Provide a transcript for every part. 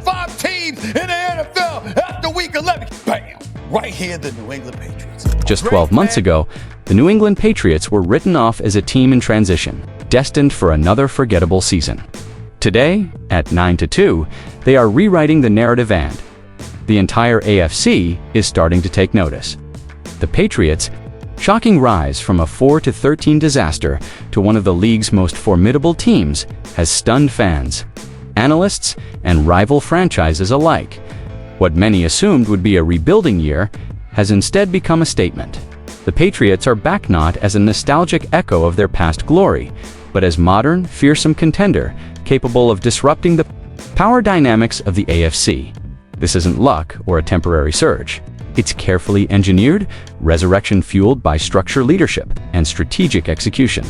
top 5 teams in the NFL after week 11. Bam! Right here, the New England Patriots. Just 12 months ago, the New England Patriots were written off as a team in transition, destined for another forgettable season. Today, at 9-2, they are rewriting the narrative and the entire AFC is starting to take notice. The Patriots' shocking rise from a 4-13 disaster to one of the league's most formidable teams has stunned fans, analysts, and rival franchises alike. What many assumed would be a rebuilding year has instead become a statement. The Patriots are back not as a nostalgic echo of their past glory, but as modern, fearsome contender capable of disrupting the power dynamics of the AFC. This isn't luck or a temporary surge. It's carefully engineered resurrection fueled by structured leadership and strategic execution.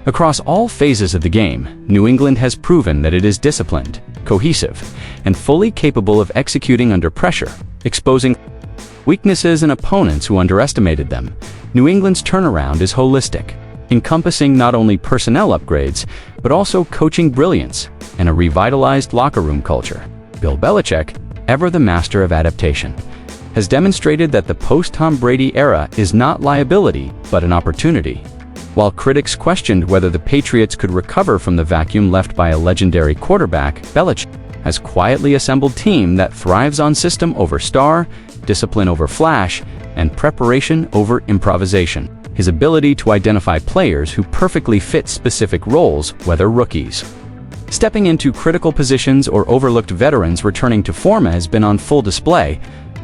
Across all phases of the game, New England has proven that it is disciplined, cohesive, and fully capable of executing under pressure, exposing weaknesses in opponents who underestimated them. New England's turnaround is holistic, encompassing not only personnel upgrades, but also coaching brilliance and a revitalized locker room culture. Bill Belichick, ever the master of adaptation, has demonstrated that the post-Tom Brady era is not liability, but an opportunity. While critics questioned whether the Patriots could recover from the vacuum left by a legendary quarterback, Belichick has quietly assembled a team that thrives on system over star, discipline over flash, and preparation over improvisation. His ability to identify players who perfectly fit specific roles, whether rookies stepping into critical positions or overlooked veterans returning to form, has been on full display.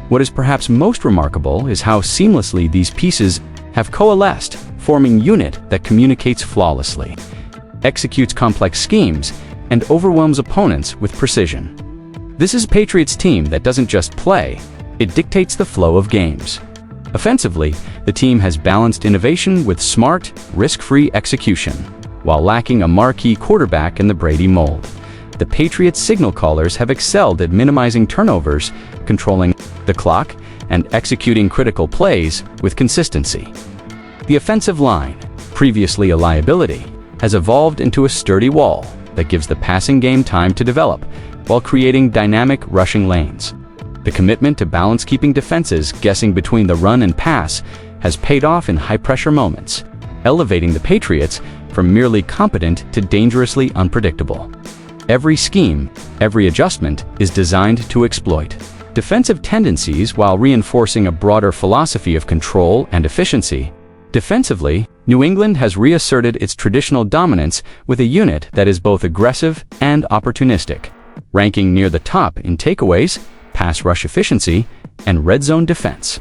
What is perhaps most remarkable is how seamlessly these pieces have coalesced, forming a unit that communicates flawlessly, executes complex schemes, and overwhelms opponents with precision. This is Patriots' team that doesn't just play, it dictates the flow of games. Offensively, the team has balanced innovation with smart, risk-free execution, while lacking a marquee quarterback in the Brady mold. The Patriots' signal callers have excelled at minimizing turnovers, controlling the clock, and executing critical plays with consistency. The offensive line, previously a liability, has evolved into a sturdy wall that gives the passing game time to develop, while creating dynamic rushing lanes. The commitment to balance keeping defenses guessing between the run and pass has paid off in high-pressure moments, elevating the Patriots from merely competent to dangerously unpredictable. Every scheme, every adjustment is designed to exploit defensive tendencies while reinforcing a broader philosophy of control and efficiency. Defensively, New England has reasserted its traditional dominance with a unit that is both aggressive and opportunistic, ranking near the top in takeaways, pass rush efficiency, and red zone defense.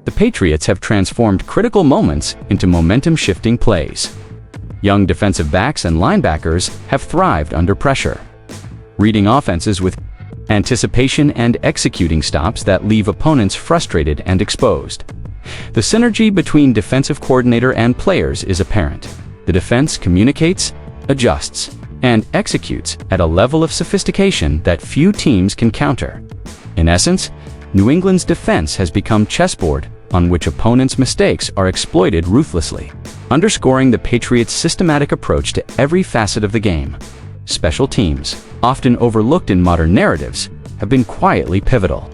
The Patriots have transformed critical moments into momentum-shifting plays. Young defensive backs and linebackers have thrived under pressure, reading offenses with anticipation and executing stops that leave opponents frustrated and exposed. The synergy between defensive coordinator and players is apparent. The defense communicates, adjusts, and executes at a level of sophistication that few teams can counter. In essence, New England's defense has become chessboard on which opponents' mistakes are exploited ruthlessly, underscoring the Patriots' systematic approach to every facet of the game. Special teams, often overlooked in modern narratives, have been quietly pivotal.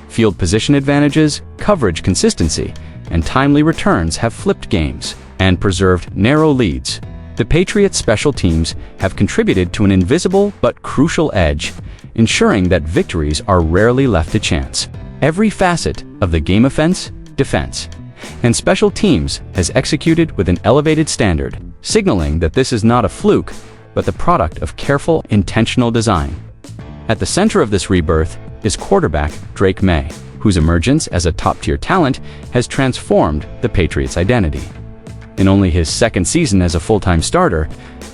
Field position advantages, coverage consistency, and timely returns have flipped games and preserved narrow leads. The Patriots' special teams have contributed to an invisible but crucial edge, ensuring that victories are rarely left to chance. Every facet of the game, offense, defense, and special teams has executed with an elevated standard, signaling that this is not a fluke, but the product of careful, intentional design. At the center of this rebirth is quarterback Drake May, whose emergence as a top-tier talent has transformed the Patriots' identity. In only his second season as a full-time starter,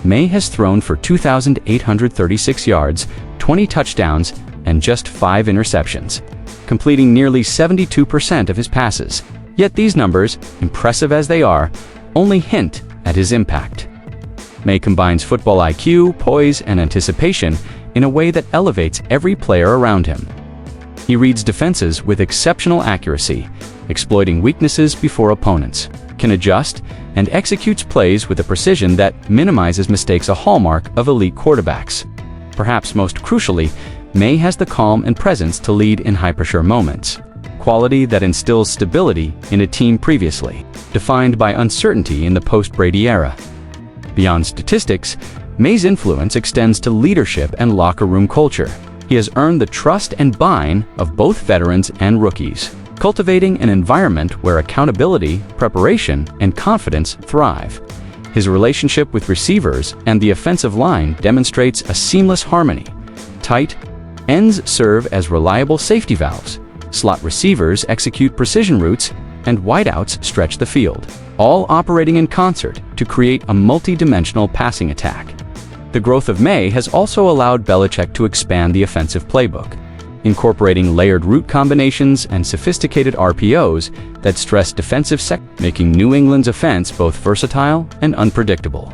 May has thrown for 2,836 yards, 20 touchdowns, and just 5 interceptions, completing nearly 72% of his passes. Yet these numbers, impressive as they are, only hint at his impact. May combines football IQ, poise, and anticipation in a way that elevates every player around him. He reads defenses with exceptional accuracy, exploiting weaknesses before opponents, can adjust, and executes plays with a precision that minimizes mistakes, a hallmark of elite quarterbacks. Perhaps most crucially, May has the calm and presence to lead in high-pressure moments, quality that instills stability in a team previously defined by uncertainty in the post-Brady era. Beyond statistics, May's influence extends to leadership and locker room culture. He has earned the trust and buy-in of both veterans and rookies, cultivating an environment where accountability, preparation, and confidence thrive. His relationship with receivers and the offensive line demonstrates a seamless harmony. Tight ends serve as reliable safety valves, slot receivers execute precision routes, and wideouts stretch the field, all operating in concert to create a multi-dimensional passing attack. The growth of May has also allowed Belichick to expand the offensive playbook, incorporating layered route combinations and sophisticated RPOs that stress defensive making New England's offense both versatile and unpredictable.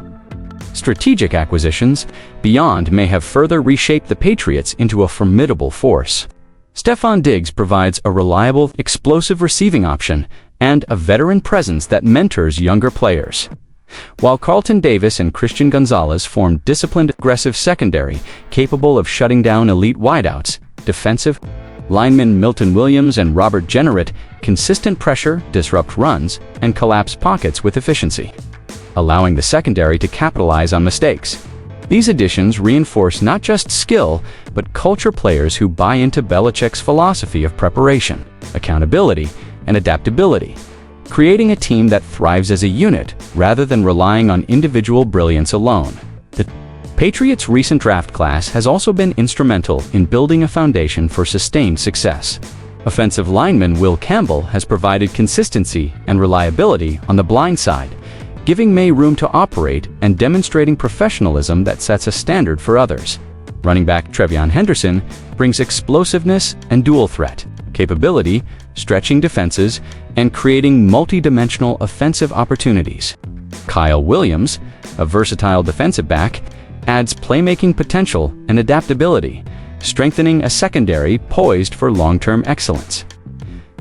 Strategic acquisitions beyond May have further reshaped the Patriots into a formidable force. Stefon Diggs provides a reliable, explosive receiving option and a veteran presence that mentors younger players, while Carlton Davis and Christian Gonzalez form disciplined, aggressive secondary capable of shutting down elite wideouts. Defensive linemen Milton Williams and Robert Generate consistent pressure, disrupt runs, and collapse pockets with efficiency, allowing the secondary to capitalize on mistakes. These additions reinforce not just skill, but culture players who buy into Belichick's philosophy of preparation, accountability, and adaptability, creating a team that thrives as a unit rather than relying on individual brilliance alone. The Patriots' recent draft class has also been instrumental in building a foundation for sustained success. Offensive lineman Will Campbell has provided consistency and reliability on the blind side, giving May room to operate and demonstrating professionalism that sets a standard for others. Running back Trevion Henderson brings explosiveness and dual threat capability, stretching defenses, and creating multi-dimensional offensive opportunities. Kyle Williams, a versatile defensive back, adds playmaking potential and adaptability, strengthening a secondary poised for long-term excellence.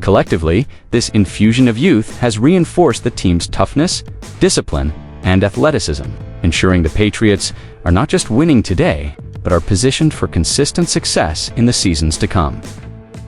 Collectively, this infusion of youth has reinforced the team's toughness, discipline, and athleticism, ensuring the Patriots are not just winning today, but are positioned for consistent success in the seasons to come.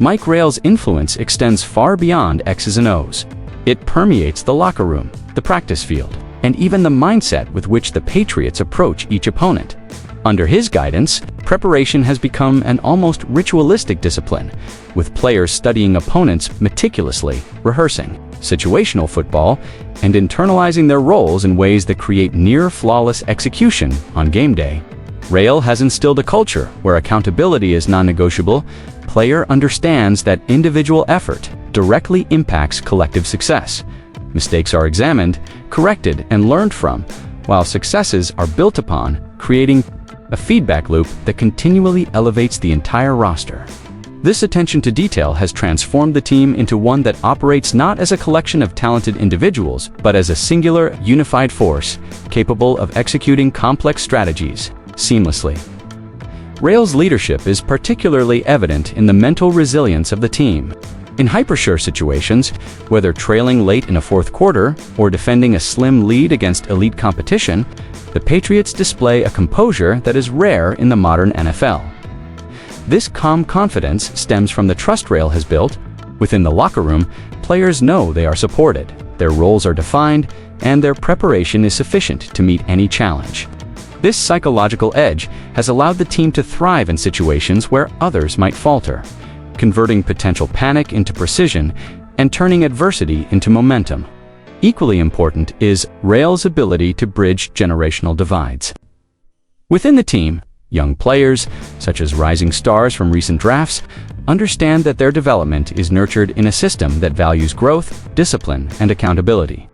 Mike Rail's influence extends far beyond X's and O's. It permeates the locker room, the practice field, and even the mindset with which the Patriots approach each opponent. Under his guidance, preparation has become an almost ritualistic discipline, with players studying opponents meticulously, rehearsing situational football, and internalizing their roles in ways that create near-flawless execution on game day. Rail has instilled a culture where accountability is non-negotiable. Player understands that individual effort directly impacts collective success. Mistakes are examined, corrected, and learned from, while successes are built upon, creating a feedback loop that continually elevates the entire roster. This attention to detail has transformed the team into one that operates not as a collection of talented individuals, but as a singular, unified force, capable of executing complex strategies seamlessly. Rail's leadership is particularly evident in the mental resilience of the team. In high-pressure situations, whether trailing late in a fourth quarter or defending a slim lead against elite competition, the Patriots display a composure that is rare in the modern NFL. This calm confidence stems from the trust Rail has built. Within the locker room, players know they are supported, their roles are defined, and their preparation is sufficient to meet any challenge. This psychological edge has allowed the team to thrive in situations where others might falter, converting potential panic into precision and turning adversity into momentum. Equally important is Rail's ability to bridge generational divides. Within the team, young players, such as rising stars from recent drafts, understand that their development is nurtured in a system that values growth, discipline, and accountability.